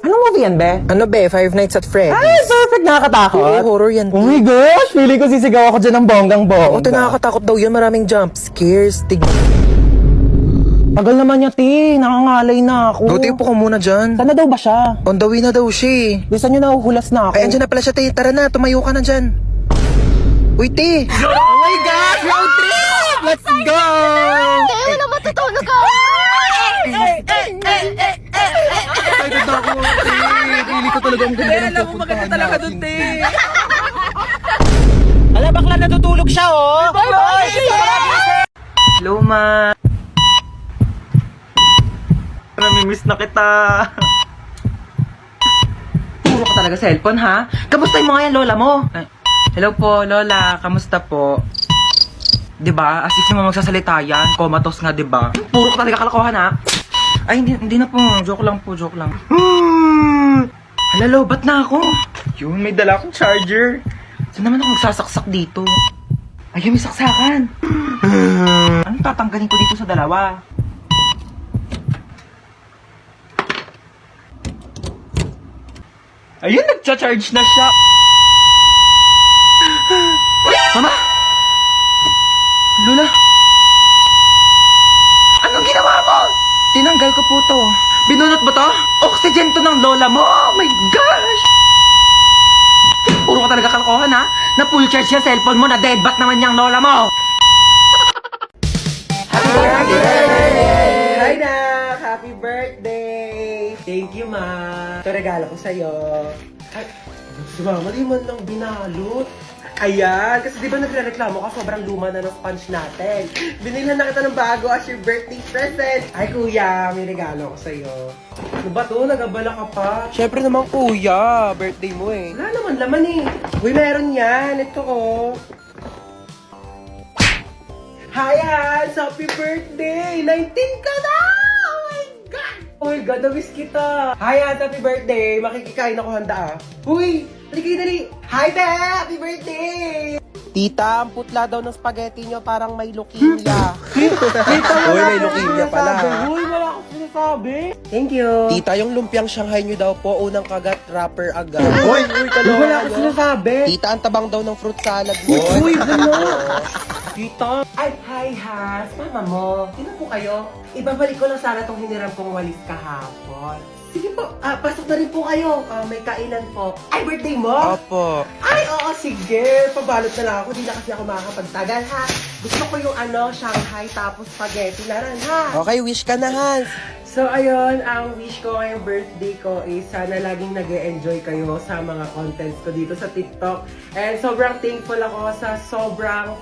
Anong movie yan, be? Ano be, Five Nights at Freddy's? Ay, perfect! Nakakatakot. Oo, horror yan. Oh my gosh! Feeling ko sisigaw ako dyan ng bonggang-bongga. Oo, nakakatakot daw yun. Maraming jump scares. Tagal naman niya, ti. Nakangalay na ako. Duty po ko muna dyan. Sana daw ba siya? On the way na daw siya eh. Gusto niyo nahuhulas na ako. Ay, andyan na pala siya, te. Tara na, tumayo ka na dyan. Uy, te. Oh my gosh! Road trip! Let's go! Wala matutulog ka! Excited na ako, te. Pili ko talaga ang ganda ng Alam mo, maganda talaga dun, te. Ala, bakla natutulog siya, oh! Hello, ma. Namimiss na kita. Puro ka talaga cellphone, ha? Kamusta yung mga yan, lola mo? Ay, hello po, lola. Kamusta po? Diba? As if mo magsasalita yan. Comatose nga, diba? Puro ka talaga kalokohan, ha? Ay, hindi na po. Joke lang po, joke lang. Hala, lo, ba't na ako? Yun, may dala akong charger. Saan naman ako magsasaksak dito? Ayun, may saksakan. Anong tatanggalin ko dito sa dalawa? Ayun, nagcha-charge na siya. Mama! Lola! Anong ginawa mo? Tinanggal ko po to. Binunot ba to? Oxygen to ng lola mo. Oh my gosh! Puro ka talaga kalokohan, ha? Na full charge yung cellphone mo, na dead bat naman yung lola mo. Happy birthday! Hi, Nak! Happy birthday! Thank you, ma. Ito regalo ko sa'yo. Ay, si Mama, di man lang binalot. Ayan, kasi di ba nagre-reklamo ka, sobrang luma na ng sponge natin. Binilhan na kita ng bago as your birthday present. Ay, kuya, may regalo ko sa'yo. Ano ba to? Nagabala ka pa? Siyempre naman, kuya. Birthday mo eh. Wala naman laman eh. Uy, meron yan. Ito oh. Hi, Hans! Happy birthday! 19 ka na! Oh my God! Oh my God, na-miss kita! Hi, Hans! Happy birthday! Makikikain ako handa ah. Uy! Dali! Hi, Be! Happy birthday! Tita, ang putla daw ng spaghetti nyo parang may leukemia. Tita, Uy, may leukemia pala. Uy, wala akong sinasabi. Thank you. Tita, yung lumpiang Shanghai nyo daw po, unang kagat, wrapper agad. Uy, wala akong sinasabi. Tita, ang tabang daw ng fruit salad mo. Uy, Tita! Ay, hi, Has! Mama mo, sino po kayo? Ibabalik ko lang sana tong hiniram kong walis kahapon. Sige po, pasok na rin po kayo. May kainan po. Ay, birthday mo? Opo. Ay, oo, sige. Pabalot na lang ako. Di na kasi ako makakapagtagal, ha? Gusto ko yung Shanghai tapos spaghetti na rin, ha? Okay, wish ka na, Hans. So, ayun, ang wish ko ngayong birthday ko is sana laging nag-e-enjoy kayo sa mga contents ko dito sa TikTok. And sobrang thankful ako sa sobrang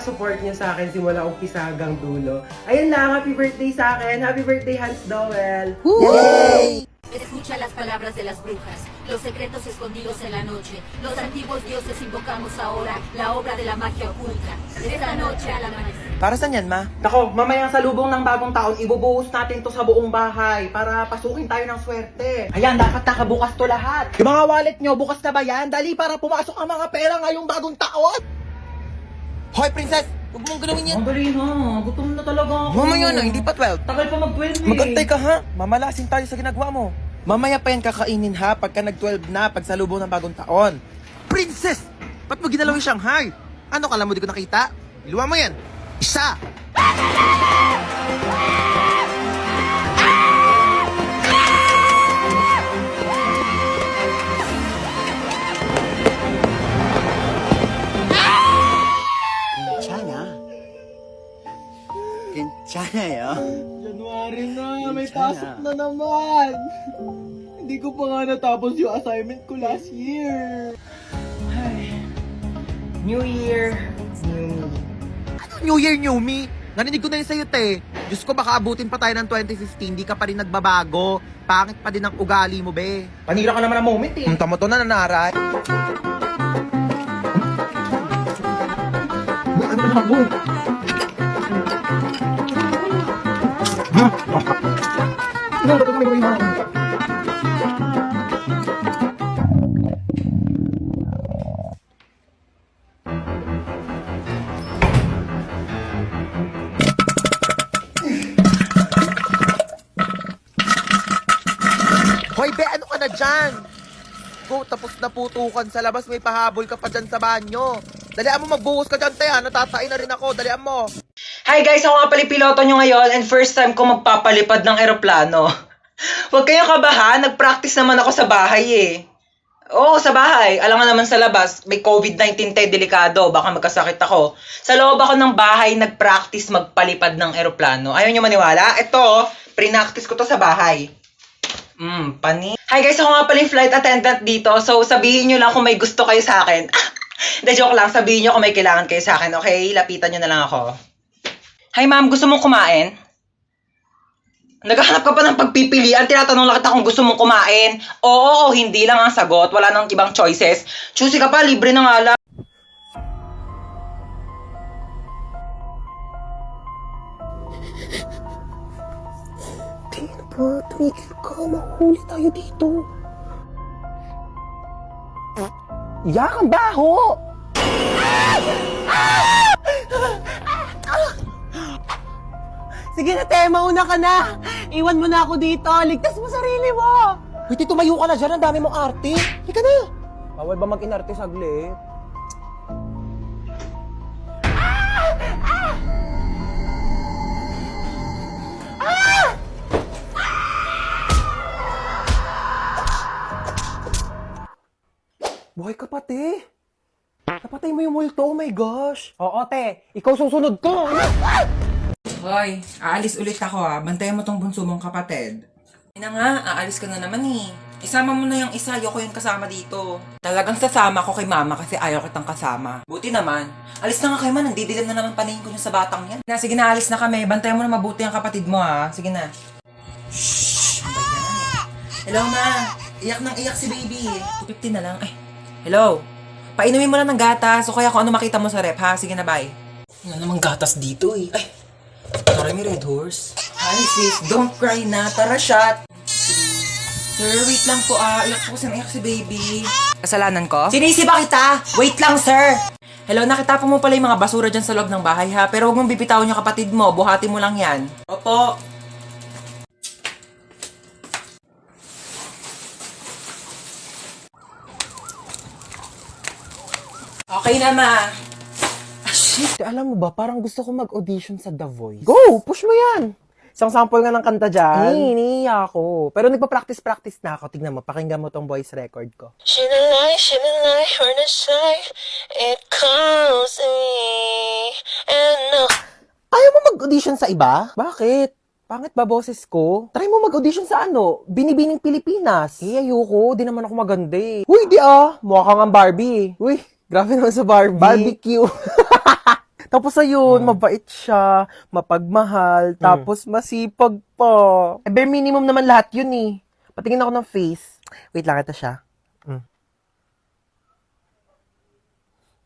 support niyo sa akin simula umpisa hanggang dulo. Ayun lang, happy birthday sa akin. Happy birthday, Hans Dowell. Yay! Escucha las palabras de las brujas, los secretos escondidos en la noche. Los antiguos dioses invocamos ahora la obra de la magia oculta. Esta noche al amanecer. Para saan yan, ma? Nako, mamayang salubong ng bagong taon, ibubuhos natin to sa buong bahay para pasukin tayo ng swerte. Ayan, dapat nakabukas to lahat. Yung mga wallet nyo, bukas na ba yan? Dali para pumasok ang mga pera ngayong bagong taon. Hoy, princess! Huwag mong galawin yan. Ang dali na, gutom na talaga ako. Mamaya na, hindi pa 12. Tagal pa mag-12 eh. Magantay ka ha, mamalasin tayo sa ginagawa mo. Mamaya pa yan kakainin ha, pagka nag-12 na, pagsalubong ng bagong taon. Princess! Ba't mo ginalaw yung Shanghai? Ano, kala mo di ko nakita? Iluwa mo yan. Isa! 괜찮아요. January na, may pasok na naman. Hindi ko pa nga natapos yung assignment ko last year. New Year, new... New Year, new me! Narinig ko na yun sa'yo, te. Diyos ko, baka abutin pa tayo ng 2015, di ka pa rin nagbabago. Pangit pa din ang ugali mo, be. Panira ka naman ng moment eh. Tama to na nanaray. Hoy, be, ano? ka na dyan. Go, tapos naputukan sa labas. May pahabol ka pa dyan sa banyo. Dalian mo, magbuhos ka dyan, Teha. Natatain na rin ako. Dalian mo. Hi guys, ako nga pala yung piloto nyo ngayon and first time ko magpapalipad ng eroplano. Huwag kayong kabahan, nag-practice naman ako sa bahay eh. Oo, sa bahay. Alam nga naman sa labas, may COVID-19 tayo, delikado. Baka magkasakit ako. Sa loob ako ng bahay, nag-practice magpalipad ng eroplano. Ayaw nyo maniwala? Ito, pre-practice ko to sa bahay. Pani. Hi guys, ako nga pala yung flight attendant dito. So, sabihin nyo lang kung may gusto kayo sa akin. Hindi, joke lang. Sabihin nyo kung may kailangan kayo sa akin, okay? Lapitan nyo na lang ako. Hi ma'am, gusto mong kumain? Naghahanap ka pa ng pagpipilian, tinatanong lang kita kung gusto mong kumain. Oo, hindi lang ang sagot, wala nang ibang choices. Choosy ka pa, libre na nga lang. Tingin ba, tumigil ka. Mahuli tayo dito. Yak, ang baho! Sige na, Te, mauna ka na. Iwan mo na ako dito. Ligtas mo sarili mo. Wait, tumayo ka na dyan. Ang dami mong arte. Halika na. Bawal ba mag-inarte saglit? Buhay ka pa, Te. Napatay mo yung multo. Oh my gosh. Oo, Te. Ikaw susunod ko. Hoy, aalis ulit ako Bantayan mo tong bunso mong kapatid. Ina nga, aalis ka na naman eh. Isama mo na yung isa, ayoko yung kasama dito. Talagang sasama ko kay mama kasi ayaw kitang kasama. Buti naman. Alis na nga kayo man, nandidilim na naman paningin ko sa batang yan. Sige na, alis na kami. Bantayan mo na mabuti ang kapatid mo Sige na. Shhh! Ang bayan. Hello ma, iyak nang iyak si baby. 250 na lang. Ay, hello. Painumin mo na ng gatas o kaya kung ano makita mo sa rep Sige na, bye. Wala namang gatas dito eh. Ay, tara may Red Horse. Hi sis, don't cry na. Tara shot. Sir, wait lang po iyak po kasi naiyak si baby. Kasalanan ko? Sinisi ba kita? Wait lang sir. Hello, nakita po mo pala yung mga basura dyan sa loob ng bahay Pero huwag mong bibitawan yung kapatid mo. Buhati mo lang yan. Opo. Okay na ma. Shit, alam mo ba, parang gusto ko mag-audition sa The Voice. Go! Push mo yan! Isang sample nga ng kanta dyan. Iniiya ako. Pero nagpa-practice na ako. Tignan mo, pakinggan mo tong voice record ko. Shinalay, we're the side. It calls me. And no. Ayaw mo mag-audition sa iba? Bakit? Pangit ba boses ko? Try mo mag-audition sa Binibining Pilipinas. Ayoko. Di naman ako maganda eh. Uy, di mukha kang ang Barbie. Uy, grabe naman sa Barbie. Barbecue. Tapos ayun, mabait siya, mapagmahal, tapos masipag pa. Bare minimum naman lahat yun eh. Patingin ako ng face. Wait lang, ito siya.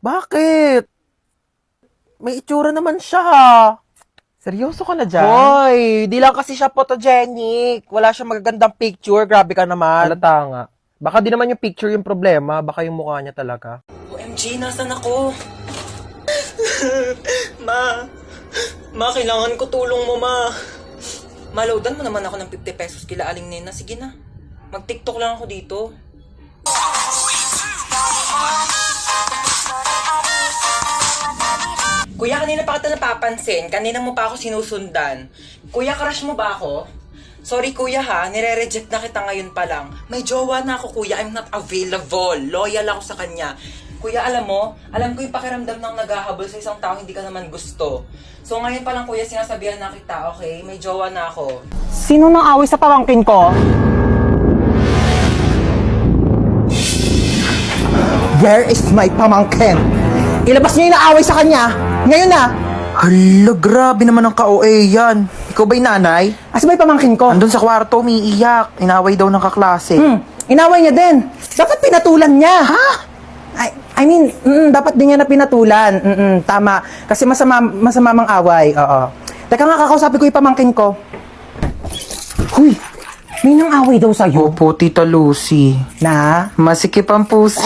Bakit? May itsura naman siya. Seryoso ka na dyan? Hoy, di lang kasi siya photogenic. Wala siya magagandang picture. Grabe ka naman. Halata nga. Baka di naman yung picture yung problema. Baka yung mukha niya talaga. OMG, nasan ako? Ma, kailangan ko tulong mo, ma. Malawdan mo naman ako ng 50 pesos kila Aling Nena. Sige na, mag-TikTok lang ako dito. Kuya, kanina pa kita napapansin. Kanina mo pa ako sinusundan. Kuya, crush mo ba ako? Sorry kuya nire-reject na kita ngayon pa lang. May jowa na ako kuya, I'm not available. Loyal ako sa kanya. Kuya, alam ko yung pakiramdam ng naghahabol sa isang tao hindi ka naman gusto. So ngayon pa lang kuya, sinasabihan na kita, okay? May jowa na ako. Sino nang away sa pamangkin ko? Where is my pamangkin? Ilabas niyo yung naaway sa kanya. Ngayon na. Hala, grabe naman ang ka-OA yan. Ikaw ba'y nanay? Asa ba yung pamangkin ko? Andun sa kwarto, umiiyak. Inaway daw ng kaklase. Inaway niya din. Dapat pinatulan niya. Ha? I mean, dapat din niya na pinatulan. Tama. Kasi masama mang away. Oo. Teka nga, kakausapin ko yung pamangkin ko. Huy, may nang away daw sa'yo. Opo, Tita Lucy. Na? Masikip ang puso.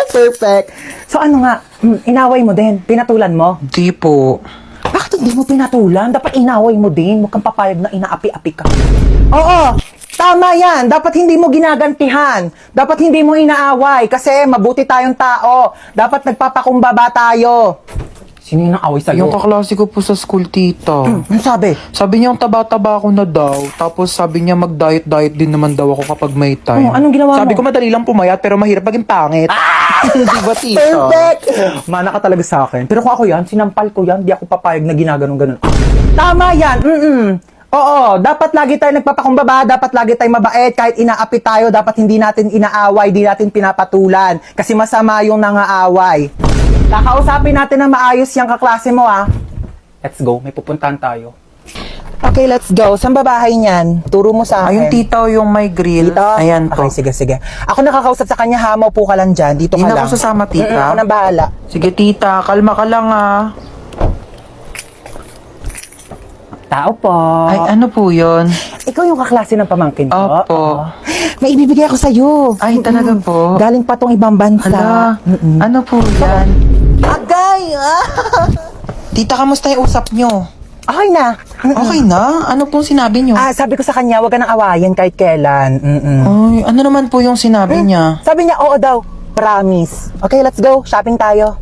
Perfect. So ano nga, inaway mo din? Pinatulan mo? Di po. Bakit hindi mo pinatulan? Dapat inaway mo din. Huwag kang papayag na inaapi-api ka. Oo. Tama yan. Dapat hindi mo ginagantihan. Dapat hindi mo inaaway. Kasi mabuti tayong tao. Dapat nagpapakumbaba tayo. Sino yung naaway sa'yo? Yung kaklase ko po sa school, tita. Ano sabi? Sabi niya, ang taba-taba ako na daw. Tapos sabi niya, mag-diet-diet din naman daw ako kapag may time. Oh, anong ginawa Sabi mo? ko, madali lang pumayat, pero mahirap maging pangit. Di ba, tita? Perfect! Mana ka talaga sa akin. Pero kung ako yan, sinampal ko yan. Di ako papayag na ginaganon-ganon. Tama yan! Oo, dapat lagi tayo nagpapakumbaba, dapat lagi tayo mabait, kahit inaapi tayo, dapat hindi natin inaaway, di natin pinapatulan. Kasi masama yung nangaaway. Kakausapin natin na maayos yung kaklase mo, ah. Let's go, may pupuntahan tayo. Okay, let's go. Saan ba bahay niyan? Turo mo sa akin. Ayun, tita, yung may grill. Dito? Ayan po. Okay, sige. Ako nakakausap sa kanya, ha? Maupo ka lang dyan. Dito Hindi ka na lang. ako sasama, tita. Ako nang bahala. Sige, tita, kalma ka lang, ah. Tao po. Ay, ano po yun? Ikaw yung kaklase ng pamangkin ko? Opo. Oo. May ibibigay ako sa'yo. Ay, talaga po? Galing pa tong ibang bansa. Ala, ano po yan? Agay! Tita, kamusta yung usap nyo? Okay na. Okay na? Ano pong sinabi nyo? Sabi ko sa kanya, huwag ka nang awayan kahit kailan. Ay, ano naman po yung sinabi niya? Sabi niya, oo daw. Promise. Okay, let's go. Shopping tayo.